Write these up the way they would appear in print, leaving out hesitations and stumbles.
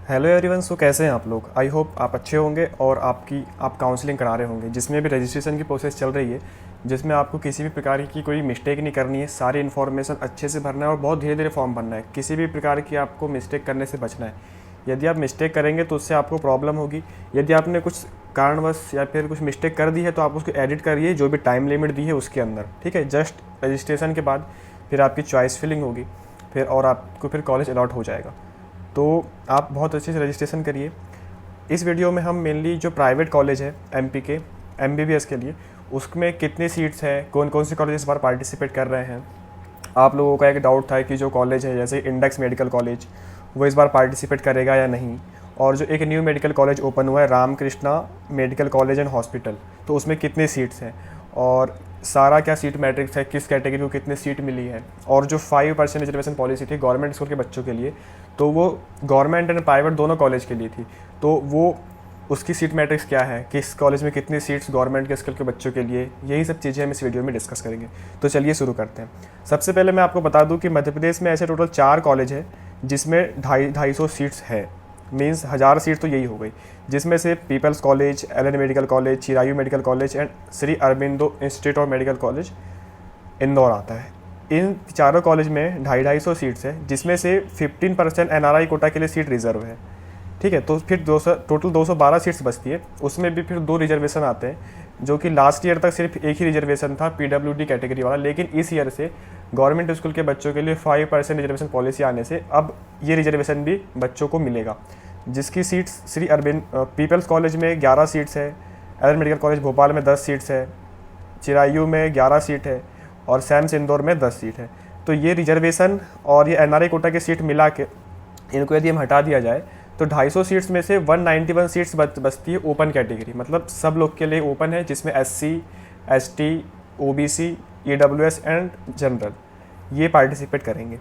Hello everyone. सो कैसे हैं आप लोग? आई होप आप अच्छे होंगे और आप काउंसलिंग करा रहे होंगे, जिसमें भी रजिस्ट्रेशन की प्रोसेस चल रही है, जिसमें आपको किसी भी प्रकार की कोई मिस्टेक नहीं करनी है। सारी इन्फॉर्मेशन अच्छे से भरना है और बहुत धीरे धीरे फॉर्म भरना है। किसी भी प्रकार की आपको मिस्टेक करने से बचना है। यदि आप मिस्टेक करेंगे तो उससे आपको प्रॉब्लम होगी। यदि आपने कुछ कारणवश या फिर कुछ मिस्टेक कर दी है तो आप उसको एडिट करिए जो भी टाइम लिमिट दी है उसके अंदर, ठीक है। जस्ट रजिस्ट्रेशन के बाद फिर आपकी चॉइस फिलिंग होगी, फिर और आपको फिर कॉलेज अलॉट हो जाएगा। तो आप बहुत अच्छे से रजिस्ट्रेशन करिए। इस वीडियो में हम मेनली जो प्राइवेट कॉलेज है एमपी के एमबीबीएस के लिए, उसमें कितनी सीट्स हैं, कौन कौन से कॉलेज इस बार पार्टिसिपेट कर रहे हैं। आप लोगों का एक डाउट था कि जो कॉलेज है जैसे इंडेक्स मेडिकल कॉलेज, वो इस बार पार्टिसिपेट करेगा या नहीं। और जो एक न्यू मेडिकल कॉलेज ओपन हुआ है Ramakrishna medical college and hospital, तो उसमें कितनी सीट्स हैं और सारा क्या सीट मैट्रिक्स है, किस कैटेगरी को कितनी सीट मिली है। और जो 5% रिजर्वेशन पॉलिसी थी गवर्नमेंट स्कूल के बच्चों के लिए, तो वो गवर्नमेंट एंड प्राइवेट दोनों कॉलेज के लिए थी। तो वो उसकी सीट मैट्रिक्स क्या है, किस कॉलेज में कितनी सीट्स गवर्नमेंट के स्कूल के बच्चों के लिए, यही सब चीज़ें हम इस वीडियो में डिस्कस करेंगे। तो चलिए शुरू करते हैं। सबसे पहले मैं आपको बता दूं कि मध्य प्रदेश में ऐसे टोटल 4 कॉलेज है जिसमें 250 सीट्स है। मीन्स 1000 सीट तो यही हो गई, जिसमें से People's college, L N medical college, Chirayu medical college and Shri Aurobindo institute of medical college Indore आता है। इन चारों कॉलेज में 250 सीट्स है, जिसमें से 15% एनआरआई कोटा के लिए सीट रिजर्व है, ठीक है। तो फिर 200 टोटल 212 सीट्स बचती है। उसमें भी फिर 2 रिजर्वेशन आते हैं, जो कि लास्ट ईयर तक सिर्फ एक ही रिजर्वेशन था पीडब्ल्यूडी कैटेगरी वाला, लेकिन इस ईयर से गवर्नमेंट स्कूल के बच्चों के लिए 5% रिजर्वेशन पॉलिसी आने से अब ये रिजर्वेशन भी बच्चों को मिलेगा। जिसकी seats Shri Arvind People's college में 11 सीट्स है, एलन मेडिकल कॉलेज भोपाल में 10 सीट्स है, चिरायू में 11 सीट है और सैम्स इंदौर में 10 सीट है। तो ये रिजर्वेशन और ये एनआरआई कोटा की सीट मिला के इनको यदि हम हटा दिया जाए तो 250 सीट्स में से 191 सीट्स बचती है ओपन कैटेगरी, मतलब सब लोग के लिए ओपन है, जिसमें SC, ST, OBC, EWS and general ये पार्टिसिपेट करेंगे।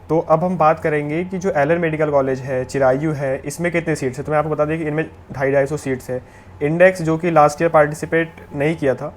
तो अब हम बात करेंगे कि जो एलन मेडिकल कॉलेज है, चिरायू है, इसमें कितनी सीट्स है। तो मैं आपको बता दें कि इनमें 250 सीट्स है। इंडेक्स जो कि लास्ट ईयर पार्टिसिपेट नहीं किया था,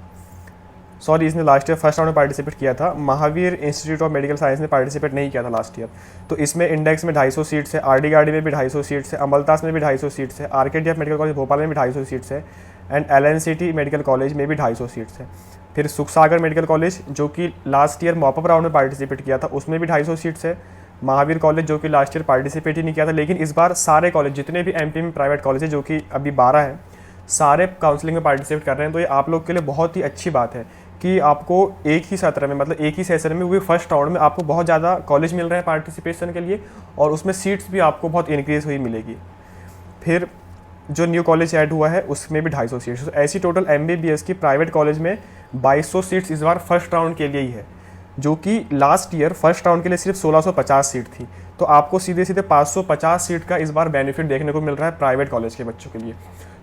सॉरी इसने लास्ट ईयर फर्स्ट राउंड में पार्टिसिपेट किया था, Mahavir institute of medical science ने पार्टिसिपेट नहीं किया था लास्ट ईयर। तो इसमें इंडेक्स में 250 सीट्स है, आरडी गार्डी में भी 250 सीट्स है, अमलतास में भी 250 सीट्स है, आरकेडीएफ मेडिकल कॉलेज भोपाल में भी 250 सीट्स है एंड LNCT मेडिकल कॉलेज में भी 250 सीट्स है। फिर सुखसागर मेडिकल कॉलेज जो कि लास्ट ईयर मॉपअप राउंड में पार्टिसिपेट किया था, उसमें भी 250 सीट्स है। महावीर कॉलेज जो कि लास्ट ईयर पार्टिसिपेट ही नहीं किया था, लेकिन इस बार सारे कॉलेज जितने भी एमपी में प्राइवेट कॉलेज है, जो कि अभी 12 हैं, सारे काउंसलिंग में पार्टिसिपेट कर रहे हैं। तो ये आप लोग के लिए बहुत ही अच्छी बात है कि आपको एक ही सत्र में, मतलब एक ही सेशन में, वो भी फर्स्ट राउंड में आपको बहुत ज़्यादा कॉलेज मिल रहे हैं पार्टिसिपेशन के लिए, और उसमें सीट्स भी आपको बहुत इंक्रीज हुई मिलेगी। फिर जो न्यू कॉलेज ऐड हुआ है उसमें भी 250 सीट्स। तो ऐसी टोटल MBBS की प्राइवेट कॉलेज में 2200 सीट्स इस बार फर्स्ट राउंड के लिए ही है, जो कि लास्ट ईयर फर्स्ट राउंड के लिए सिर्फ 1650 सीट थी। तो आपको सीधे सीधे 550 सीट का इस बार बेनिफिट देखने को मिल रहा है प्राइवेट कॉलेज के बच्चों के लिए।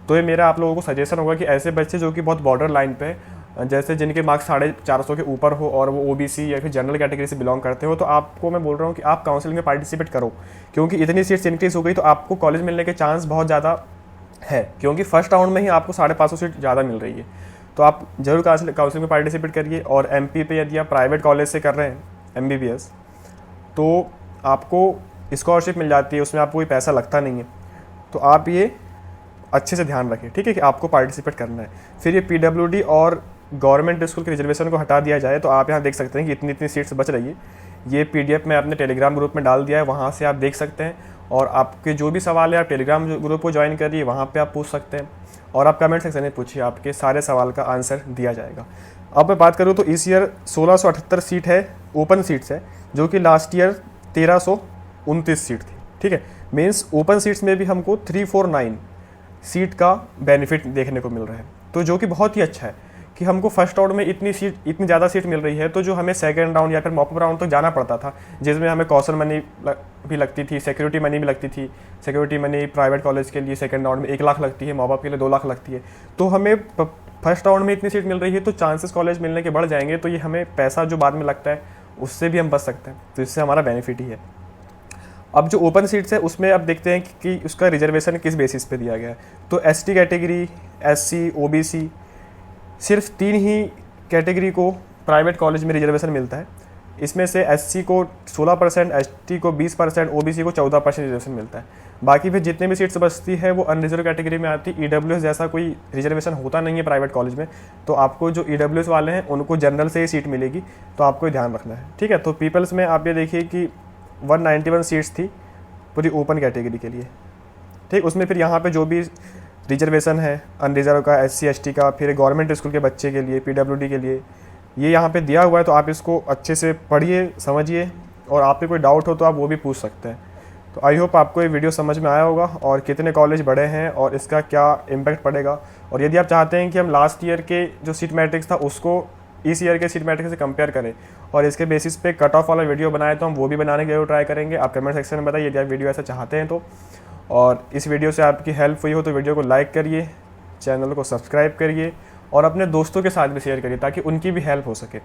तो ये मेरा आप लोगों को सजेशन होगा कि ऐसे बच्चे जो कि बहुत बॉर्डर लाइन पे, जैसे जिनके मार्क्स 450 के ऊपर हो और वो OBC या फिर जनरल कैटेगरी से बिलोंग करते हो, तो आपको मैं बोल रहा हूँ कि आप काउंसलिंग में पार्टिसिपेट करो, क्योंकि इतनी सीट्स इंक्रीज हो गई तो आपको कॉलेज मिलने के चांस बहुत ज़्यादा है, क्योंकि फर्स्ट राउंड में ही आपको 550 सीट ज़्यादा मिल रही है। तो आप जरूर काउंसलिंग में पार्टिसिपेट करिए। और MP पे यदि आप प्राइवेट कॉलेज से कर रहे हैं MBBS, तो आपको स्कॉलरशिप मिल जाती है, उसमें आपको कोई पैसा लगता नहीं है। तो आप ये अच्छे से ध्यान रखें, ठीक है, कि आपको पार्टिसिपेट करना है। फिर ये PWD और गवर्नमेंट स्कूल के रिजर्वेशन को हटा दिया जाए तो आप यहाँ देख सकते हैं कि इतनी इतनी सीट्स बच रही है। ये PDF मैं अपने टेलीग्राम ग्रुप में डाल दिया है, वहाँ से आप देख सकते हैं। और आपके जो भी सवाल है आप टेलीग्राम ग्रुप को ज्वाइन करिए, वहाँ पे आप पूछ सकते हैं, और आप कमेंट सेक्शन में पूछिए, आपके सारे सवाल का आंसर दिया जाएगा। अब मैं बात करूँ तो इस ईयर 1678 सीट है, ओपन सीट्स है, जो कि लास्ट ईयर 1329 सीट थी, ठीक है। मीन्स ओपन सीट्स में भी हमको 349 सीट का बेनिफिट देखने को मिल रहा है, तो जो कि बहुत ही अच्छा है कि हमको फर्स्ट राउंड में इतनी ज़्यादा सीट मिल रही है। तो जो हमें सेकंड राउंड या फिर मॉपअप राउंड तक जाना पड़ता था, जिसमें हमें कौशल मनी भी लगती थी, सिक्योरिटी मनी भी लगती थी। सिक्योरिटी मनी प्राइवेट कॉलेज के लिए सेकंड राउंड में 1 लाख लगती है, मॉपअप के लिए 2 लाख लगती है। तो हमें फर्स्ट राउंड में इतनी सीट मिल रही है तो चांसेस कॉलेज मिलने के बढ़ जाएंगे। तो ये हमें पैसा जो बाद में लगता है उससे भी हम बच सकते हैं, तो इससे हमारा बेनिफिट ही है। अब जो ओपन सीट्स है उसमें अब देखते हैं कि उसका रिजर्वेशन किस बेसिस पे दिया गया है। तो ST कैटेगरी, SC, OBC, सिर्फ 3 ही कैटेगरी को प्राइवेट कॉलेज में रिजर्वेशन मिलता है। इसमें से SC को 16%, ST को 20%, OBC को 14% रिजर्वेशन मिलता है। बाकी फिर जितने भी सीट्स बचती है वो अनरिजर्व कैटेगरी में आती है। EWS जैसा कोई रिजर्वेशन होता नहीं है प्राइवेट कॉलेज में, तो आपको जो EWS वाले हैं उनको जनरल से ही सीट मिलेगी, तो आपको ध्यान रखना है, ठीक है। तो पीपल्स में आप ये देखिए कि 191 सीट्स थी पूरी ओपन कैटेगरी के लिए, ठीक। उसमें फिर यहाँ पे जो भी रिजर्वेशन है अनरिजर्व का, SC ST का, फिर गवर्नमेंट स्कूल के बच्चे के लिए, PWD के लिए, ये यहाँ पे दिया हुआ है। तो आप इसको अच्छे से पढ़िए, समझिए, और आप पे कोई डाउट हो तो आप वो भी पूछ सकते हैं। तो आई होप आपको ये वीडियो समझ में आया होगा और कितने कॉलेज बड़े हैं और इसका क्या इम्पैक्ट पड़ेगा। और यदि आप चाहते हैं कि हम लास्ट ईयर के जो सीट मैट्रिक्स था उसको इस ईयर के सीट मैट्रिक्स से कंपेयर करें और इसके बेसिस पे कट ऑफ वाला वीडियो बनाए, तो हम वो भी बनाने के लिए ट्राई करेंगे। आप कमेंट सेक्शन में बताइए यदि आप वीडियो ऐसा चाहते हैं तो। और इस वीडियो से आपकी हेल्प हुई हो तो वीडियो को लाइक करिए, चैनल को सब्सक्राइब करिए और अपने दोस्तों के साथ भी शेयर करिए ताकि उनकी भी हेल्प हो सके।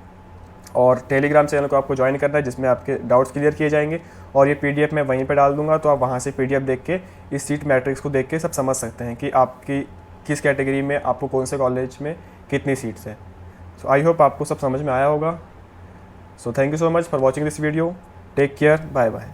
और टेलीग्राम चैनल को आपको ज्वाइन करना है जिसमें आपके डाउट्स क्लियर किए जाएंगे और ये PDF मैं वहीं पे डाल दूंगा, तो आप वहाँ से PDF देख के इस सीट मैट्रिक्स को देख के सब समझ सकते हैं कि आपकी किस कैटेगरी में आपको कौन से कॉलेज में कितनी सीट्स हैं। सो आई होप आपको सब समझ में आया होगा। So thank you so much for watching this video. Take care, bye bye.